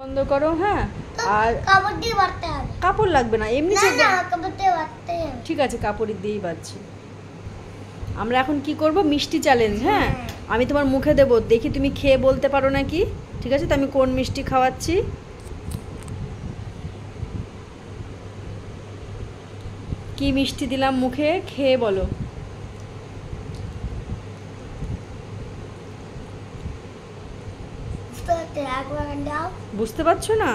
বন্ধ করো। হ্যাঁ, আর কাপড় দিয়ে বাঁধতে হবে। কাপড় লাগবে না, এমনি না না, কাপড় দিয়ে বাঁধতে হবে। ঠিক আছে, কাপড় দিয়েই বাঁধছি। আমরা এখন কি করব, মিষ্টি চ্যালেঞ্জ। হ্যাঁ, আমি তোমার মুখে দেবো, দেখি তুমি খেয়ে বলতে পারো নাকি। ঠিক আছে, তো আমি কোন মিষ্টি খাওয়াচ্ছি। কি মিষ্টি দিলাম মুখে, খেয়ে বলো। বুঝতে পারছো না?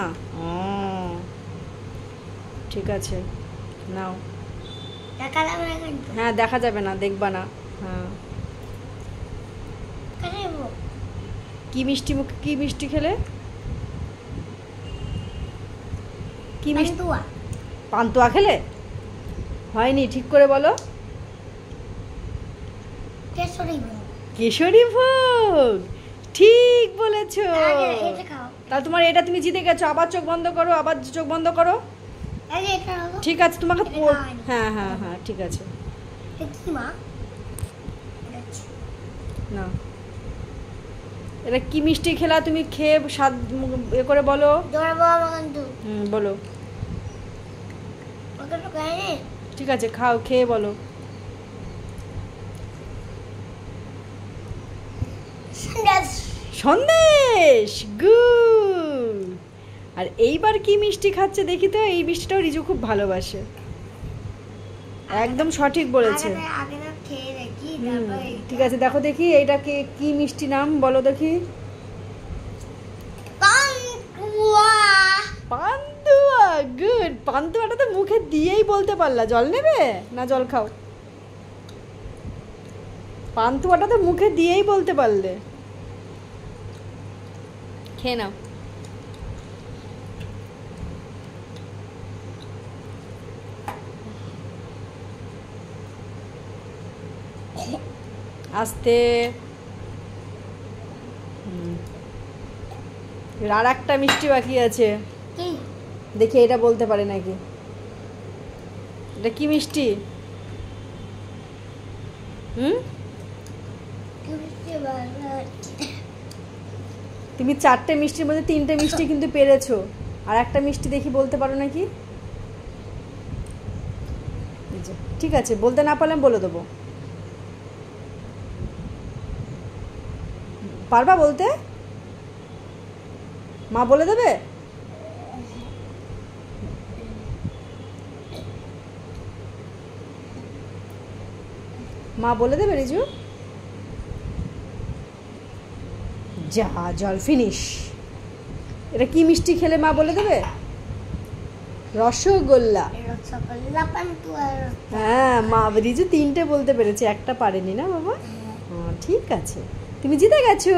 ঠিক আছে, নাও। হ্যাঁ, দেখা যাবে না, দেখবা না। হ্যাঁ, কি মিষ্টি মুখে, কি মিষ্টি খেলে? কি মিষ্টি? পান্তুয়া খেলে? হয়নি, ঠিক করে বলো। কেশরী ভোগ, ঠিক বলেছো। তাহলে তোমার এটা, তুমি জিতে গেছো। আবার চোখ বন্ধ করো, আবার চোখ বন্ধ করো। ঠিক আছে, তোমাকে হ্যাঁ হ্যাঁ হ্যাঁ, ঠিক আছে। না, এটা কি মিষ্টি খেলা তুমি, খেয়ে স্বাদ এ করে বলো। বলো। ঠিক আছে, খাও, খেয়ে বলো। সন্দেশ, গুড। আর এইবার কি মিষ্টি খাচ্ছে দেখি তো। এই মিষ্টিটাও রিজু খুব ভালোবাসে। একদম সঠিক বলেছে। ঠিক আছে, দেখো দেখি এইটা কি মিষ্টি, নাম বলো দেখি। পান্তুয়া, গুড। পান্তুয়াটা তো মুখে দিয়েই বলতে পারলা। জল নেবে না জল খাও? পান্তুয়াটা তো মুখে দিয়েই বলতে পারলে। খেয়ে নাও। আস্তে। আর একটা মিষ্টি বাকি আছে, দেখি এটা বলতে পারে নাকি। এটা কি মিষ্টি? তুমি 4টে মিষ্টির মধ্যে 3টে মিষ্টি কিন্তু পেরেছো। আর একটা মিষ্টি দেখি বলতে পারো নাকি। ঠিক আছে, বলতে না পারলে বলে দেবো। পারবা বলতে? মা বলে দেবে? মা বলে দেবে রিজু? যা, জল ফিনিশ। এটা কি মিষ্টি খেলে মা বলে দেবে? রসগোল্লা। হ্যাঁ, মা রিজু 3টে বলতে পেরেছে, একটা পারেনি না বাবা। ঠিক আছে, তুমি জিতে গেছো।